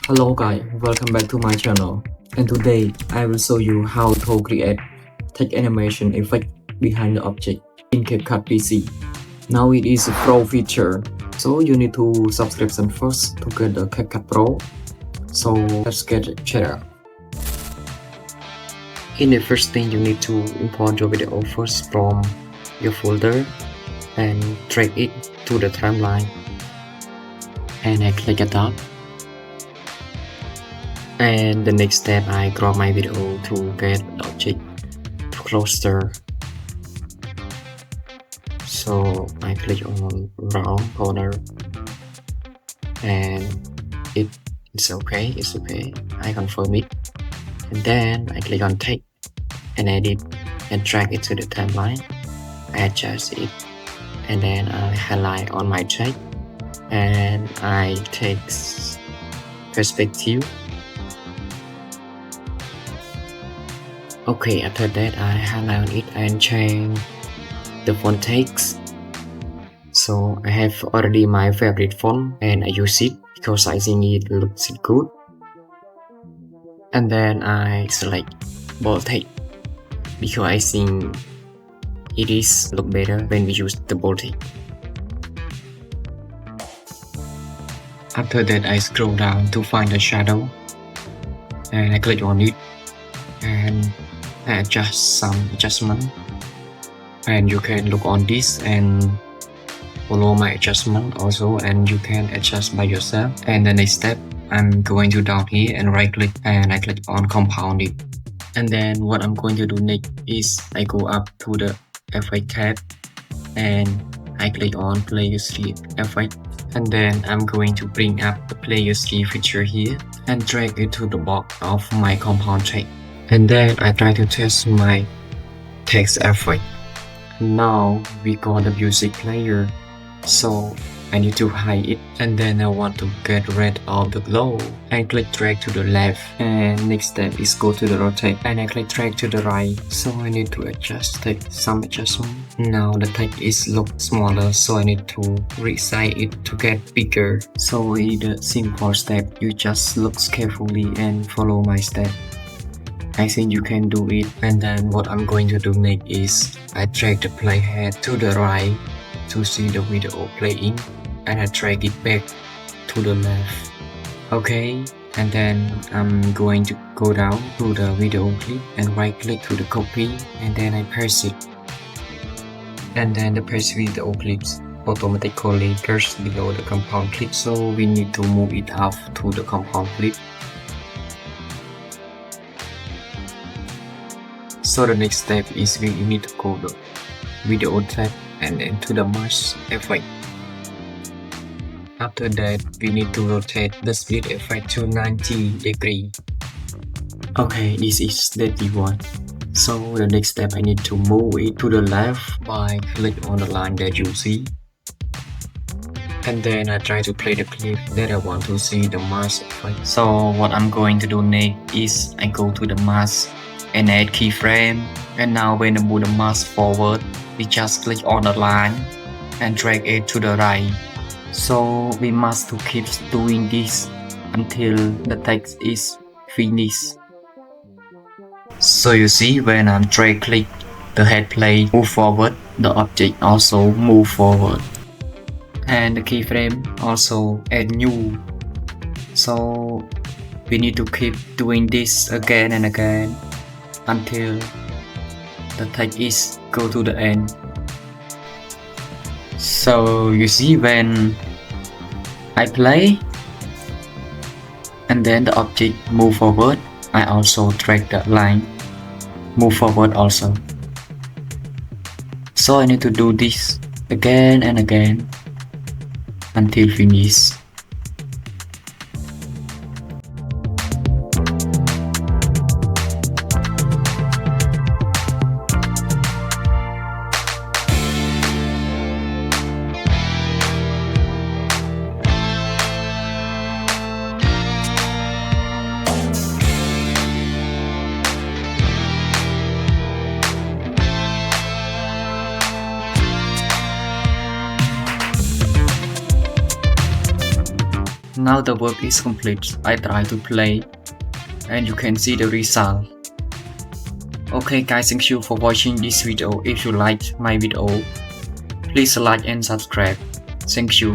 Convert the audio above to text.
Hello guys, welcome back to my channel. And today I will show you how to create text animation effect behind the object in CapCut PC. Now it is a pro feature, so you need to subscribe first to get the CapCut Pro. So let's get it checked out. In the first thing, you need to import your video first from your folder and drag it to the timeline. And I click it up. And the next step, I crop my video to get the object to closer. So I click on round corner, and it's okay. I confirm it, and then I click on text and edit and drag it to the timeline. I adjust it, and then I highlight on my text, and I take perspective. Okay, after that I highlight on it and change the font text. So I have already my favorite font and I use it because I think it looks good. And then I select bold text because I think it is look better when we use the bold text. After that I scroll down to find the shadow and I click on it and I adjust some adjustment, and you can look on this and follow my adjustment also, and you can adjust by yourself. And the next step, I'm going to down here and right click and I click on compound it. And then what I'm going to do next is I go up to the effect tab and I click on player 3 effect, and then I'm going to bring up the player 3 feature here and drag it to the box of my compound text. And then I try to test my text effect. Now we got the music player, so I need to hide it, and then I want to get rid of the glow. I click drag to the left, and next step is go to the rotate, and I click drag to the right. So I need to take some adjustment. Now the text is look smaller, so I need to resize it to get bigger. So in the simple step, you just look carefully and follow my step. I think you can do it. And then what I'm going to do next is I drag the playhead to the right to see the video playing, and I drag it back to the left. Okay, and then I'm going to go down to the video clip and right click to the copy, and then I paste it. And then the paste video clips automatically appears below the compound clip, so we need to move it up to the compound clip. So the next step is we need to go to video tab and then to the mask effect. After that, we need to rotate the split effect to 90 degrees. Okay, this is the one. So the next step, I need to move it to the left by click on the line that you see. And then I try to play the clip that I want to see the mask effect. So what I'm going to do next is I go to the mask and add keyframe, and now when I move the mask forward, we just click on the line and drag it to the right. So we must to keep doing this until the text is finished. So you see, when I'm drag click, the head plate move forward, the object also move forward, and the keyframe also add new. So we need to keep doing this again and again until the text is go to the end. So you see, when I play and then the object move forward, I also drag the line move forward also. So I need to do this again and again until finish. now the work is complete. I try to play and you can see the result. Okay guys, thank you for watching this video. If you liked my video, please like and subscribe. Thank you.